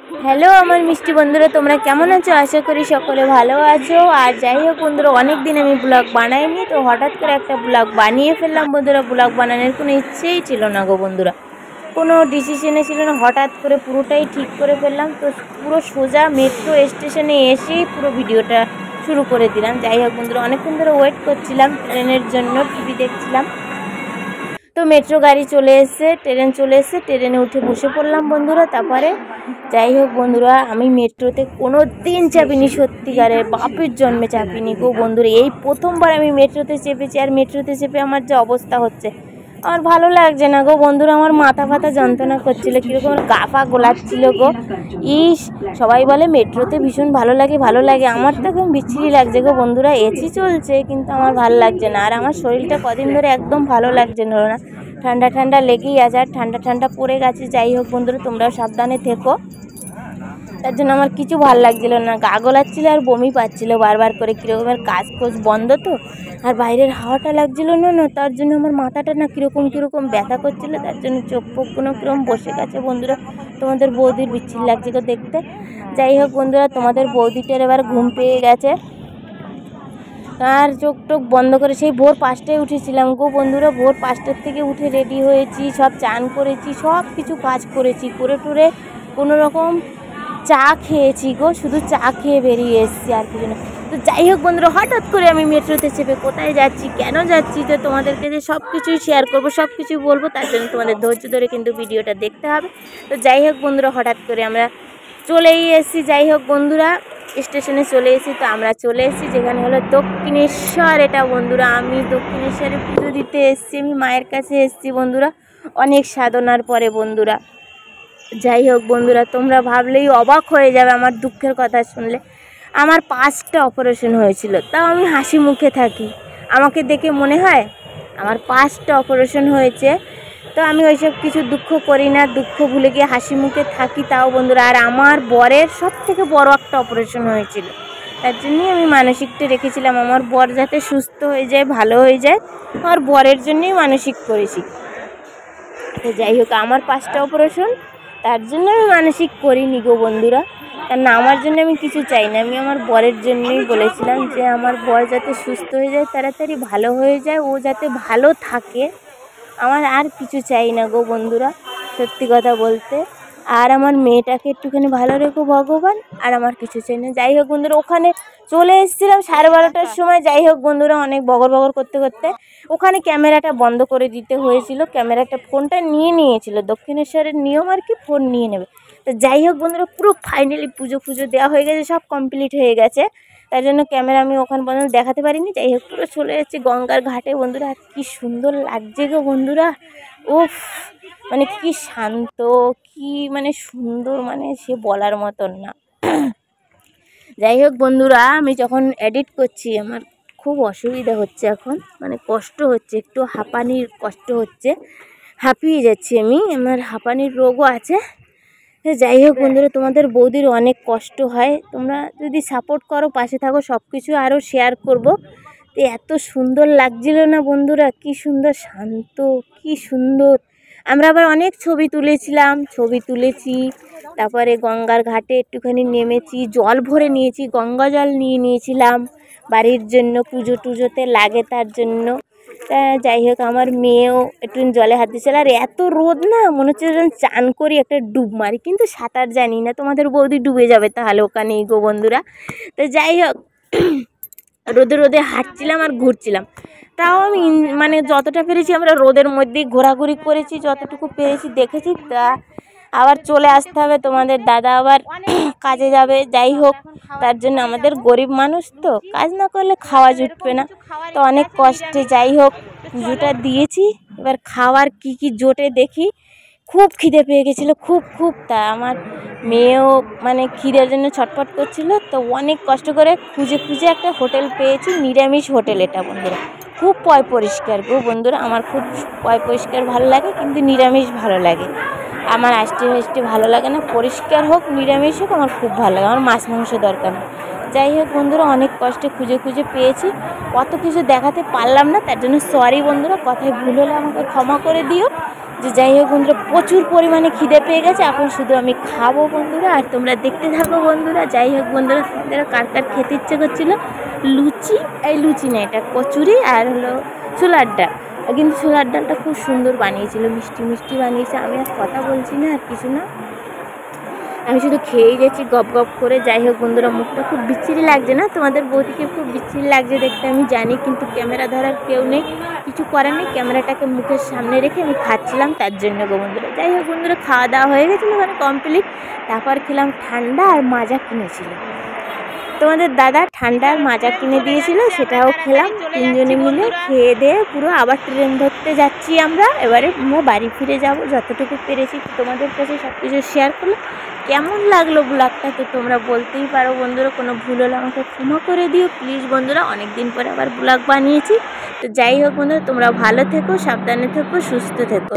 Hello আমার মিষ্টি বন্ধুরা, তোমরা কেমন আছো? আশা করি সকলে ভালো আছো। আর যাই হোক বন্ধুরা, অনেক দিন আমি ব্লগ বানাইনি, তো হঠাৎ করে একটা ব্লগ বানিয়ে ফেললাম বন্ধুরা। ব্লগ বানানোর কোনো ইচ্ছেই ছিল না গো বন্ধুরা, কোনো ডিসিশনে ছিল না, হঠাৎ করে পুরোটাই ঠিক করে ফেললাম। তো পুরো সোজা মেট্রো স্টেশনে এসেই পুরো ভিডিওটা শুরু করে দিলাম। যাই হোক বন্ধুরা, অনেকক্ষণ ধরে ওয়েট করছিলাম ট্রেনের জন্য, টিভি দেখছিলাম। তো মেট্রো গাড়ি চলে এসেছে, ট্রেন চলে এসেছে, ট্রেনে উঠে বসে পড়লাম বন্ধুরা। তারপরে যাই হোক বন্ধুরা, আমি মেট্রোতে কোনো দিন চাপিনি, সত্যিকারের বাপের জন্মে চাপিনি গো বন্ধুরা। এই প্রথমবার আমি মেট্রোতে চেপেছি, আর মেট্রোতে চেপে আমার যে অবস্থা হচ্ছে, আমার ভালো লাগছে না গো বন্ধুরা। আমার মাথা ফাথা যন্ত্রণা করছিল, কীরকম গা পা গোলাচ্ছিল গো। ইস, সবাই বলে মেট্রোতে ভীষণ ভালো লাগে ভালো লাগে, আমার তো একদম বিচ্ছিরি লাগছে গো বন্ধুরা। এসি চলছে কিন্তু আমার ভালো লাগছে না, আর আমার শরীরটা কদিন ধরে একদম ভালো লাগছে না, ঠান্ডা ঠান্ডা লেগেই আছে, আর ঠান্ডা ঠান্ডা পড়ে গেছে। যাই হোক বন্ধুরা, তোমরাও সাবধানে থেকো। তার জন্য আমার কিছু ভালো লাগছিল না, গা গোলাচ্ছিল আর বমি পাচ্ছিল বারবার করে, কীরকমের কাজ কোজ বন্ধ তো, আর বাইরের হাওয়াটা লাগছিল না, তার জন্য আমার মাথাটা না কীরকম কীরকম ব্যথা করছিল, তার জন্য চোখ ফোকগুলো কীরকম বসে গেছে বন্ধুরা। তোমাদের বৌদির বিচ্ছিরি লাগছে তো দেখতে। যাই হোক বন্ধুরা, তোমাদের বৌদিটার এবার ঘুম পেয়ে গেছে, আর চোখ টোক বন্ধ করে সেই ভোর 5টায় উঠেছিলাম গো বন্ধুরা। ভোর 5টার থেকে উঠে রেডি হয়েছি, সব চান করেছি, সব কিছু কাজ করেছি, করে টুরে কোনো রকম চা খেয়েছি গো, শুধু চা খেয়ে বেরিয়ে এসেছি, আর কিছু না। তো যাই হোক বন্ধুরা, হঠাৎ করে আমি মেট্রোতে চেপে কোথায় যাচ্ছি, কেন যাচ্ছি, তো তোমাদেরকে যে সব কিছুই শেয়ার করবো, সব কিছুই বলবো, তার জন্য তোমাদের ধৈর্য ধরে কিন্তু ভিডিওটা দেখতে হবে। তো যাই হোক বন্ধুরা, হঠাৎ করে আমরা চলেই এসেছি। যাই হোক বন্ধুরা, স্টেশনে চলে এসেছি। তো আমরা চলে এসেছি যেখানে হলো দক্ষিণেশ্বর, এটা বন্ধুরা। আমি দক্ষিণেশ্বরে পুজো দিতে এসেছি, আমি মায়ের কাছে এসেছি বন্ধুরা, অনেক সাধনার পরে বন্ধুরা। যাই হোক বন্ধুরা, তোমরা ভাবলেই অবাক হয়ে যাবে আমার দুঃখের কথা শুনলে। আমার 5টা অপারেশন হয়েছিল, তাও আমি হাসি মুখে থাকি। আমাকে দেখে মনে হয় আমার 5টা অপারেশন হয়েছে, তো আমি ওইসব কিছু দুঃখ করি না, দুঃখ ভুলে গিয়ে হাসি মুখে থাকি তাও বন্ধুরা। আর আমার বরের সব থেকে বড় একটা অপারেশন হয়েছিল, তার জন্যই আমি মানসিকটা রেখেছিলাম, আমার বর যাতে সুস্থ হয়ে যায়, ভালো হয়ে যায়, আমার বরের জন্যই মানসিক করেছি। তো যাই হোক, আমার 5টা অপারেশন, তার জন্য আমি মানসিক করিনি গো বন্ধুরা। কারণ আমার জন্য আমি কিছু চাই না, আমি আমার বরের জন্যই বলেছিলাম যে আমার বর যাতে সুস্থ হয়ে যায়, তাড়াতাড়ি ভালো হয়ে যায়, ও যাতে ভালো থাকে, আমার আর কিছু চাই না গো বন্ধুরা, সত্যি কথা বলতে। আর আমার মেয়েটাকে একটুখানি ভালো রেখো ভগবান, আর আমার কিছু চাই না। যাই হোক বন্ধুরা, ওখানে চলে এসেছিলাম 12:30টার সময়। যাই হোক বন্ধুরা, অনেক বগর বগর করতে করতে ওখানে ক্যামেরাটা বন্ধ করে দিতে হয়েছিল, ক্যামেরাটা ফোনটা নিয়েছিল, দক্ষিণেশ্বরের নিয়ম আর কি, ফোন নিয়ে নেবে। তো যাই হোক বন্ধুরা, পুরো ফাইনালি পুজো দেওয়া হয়ে গেছে, সব কমপ্লিট হয়ে গেছে, তাই জন্য ক্যামেরা আমি ওখান পর্যন্ত দেখাতে পারিনি। যাই হোক, পুরো চলে যাচ্ছি গঙ্গার ঘাটে বন্ধুরা, আর কী সুন্দর লাগছে গো বন্ধুরা। উফ, মানে কি শান্ত, কি মানে সুন্দর, মানে সে বলার মতন না। যাই হোক বন্ধুরা, আমি যখন এডিট করছি আমার খুব অসুবিধা হচ্ছে এখন, মানে কষ্ট হচ্ছে, একটু হাঁপানির কষ্ট হচ্ছে, হাঁপিয়ে যাচ্ছি আমি, আমার হাঁপানির রোগও আছে। যাই হোক বন্ধুরা, তোমাদের বৌদির অনেক কষ্ট হয়, তোমরা যদি সাপোর্ট করো, পাশে থাকো, সব কিছু আরও শেয়ার করব। তো এত সুন্দর লাগছিল না বন্ধুরা, কি সুন্দর শান্ত, কি সুন্দর। আমরা আবার অনেক ছবি তুলেছি, তারপরে গঙ্গার ঘাটে একটুখানি নেমেছি, জল ভরে নিয়েছি, গঙ্গা জল নিয়ে নিয়েছিলাম বাড়ির জন্য, পুজো টুজোতে লাগে তার জন্য। তা যাই হোক, আমার মেয়েও একটু জলে হাত দিয়েছিল, আর এত রোদ না, মনে হচ্ছে যেন চান করি, একটা ডুব মারি, কিন্তু সাঁতার জানি না, তোমাদের বৌদি ডুবে যাবে তাহলে ওখানেই গো বন্ধুরা। তো যাই হোক, রোদে রোদে হাঁটছিলাম আর ঘুরছিলাম, তাও আমি মানে যতটা পেরেছি আমরা রোদের মধ্যেই ঘোরাঘুরি করেছি, যতটুকু পেরেছি দেখেছি। তা আবার চলে আসতে হবে, তোমাদের দাদা আবার কাজে যাবে। যাই হোক, তার জন্য আমাদের গরিব মানুষ তো, কাজ না করলে খাওয়া জুটবে না, তো অনেক কষ্টে যাই হোক পুজোটা দিয়েছি। এবার খাওয়ার কি জোটে দেখি, খুব খিদে পেয়ে গেছিলো, খুব। তা আমার মেয়েও মানে খিদের জন্য ছটফট করছিল, তো অনেক কষ্ট করে খুঁজে একটা হোটেল পেয়েছি, নিরামিষ হোটেল এটা বন্ধুরা, খুব পয় পরিষ্কার গো বন্ধুরা। আমার খুব পয় পরিষ্কার ভালো লাগে, কিন্তু নিরামিষ ভালো লাগে, আমার আষ্টি ভালো লাগে না, পরিষ্কার হোক নিরামিষ হোক আমার খুব ভালো লাগে, আমার মাছ মাংস দরকার না। যাই হোক বন্ধুরা, অনেক কষ্টে খুঁজে খুঁজে পেয়েছি, কত কিছু দেখাতে পারলাম না, তার জন্য সরি বন্ধুরা, কথায় ভুল হলে আমাকে ক্ষমা করে দিও। যে যাই হোক বন্ধুরা, প্রচুর পরিমাণে খিদে পেয়ে গেছে, এখন শুধু আমি খাবো বন্ধুরা, আর তোমরা দেখতে থাকো বন্ধুরা। যাই হোক বন্ধুরা, কার কার খেতে ইচ্ছে করছিলো লুচি, এই লুচি না, এটা কচুরি আর হলো ছোলার ডাল, কিন্তু ছোলার ডালটা খুব সুন্দর বানিয়েছিল, মিষ্টি মিষ্টি বানিয়েছে। আমি আর কথা বলছি না, আর কিছু না, আমি শুধু খেয়েই যাচ্ছি গপ গপ করে। যাই হোক বন্ধুরা, মুখটা খুব বিচ্ছিরি লাগছে না? তোমাদের বৌদিকে খুব বিচ্ছিরি লাগছে দেখতে আমি জানি, কিন্তু ক্যামেরা ধরার কেউ নেই, কিছু করার নেই, ক্যামেরাটাকে মুখের সামনে রেখে আমি খাচ্ছিলাম, তার জন্য গো বন্ধুরা। যাই হোক বন্ধুরা, খাওয়া দাওয়া হয়ে গেছিলো মানে কমপ্লিট। তারপর খেলাম ঠান্ডা আর মাজা কিনেছিল তোমাদের দাদা, ঠান্ডা আর মাজা কিনে দিয়েছিল, সেটাও খেলাম। তিনজনে মিলে খেয়ে দিয়ে পুরো আবার ট্রেন ধরতে যাচ্ছি আমরা। এবারে আমরা বাড়ি ফিরে যাব, যতটুকু পেরেছি তোমাদের কাছে সব কিছু শেয়ার করলাম। কেমন লাগলো ব্লগটা তো তোমরা বলতেই পারো বন্ধুরা, কোনো ভুল হলে আমাকে ক্ষমা করে দিও প্লিজ বন্ধুরা, অনেক দিন পরে আবার ব্লগ বানিয়েছি। তো যাই হোক বন্ধুরা, তোমরা ভালো থেকো, সাবধানে থেকো, সুস্থ থেকো।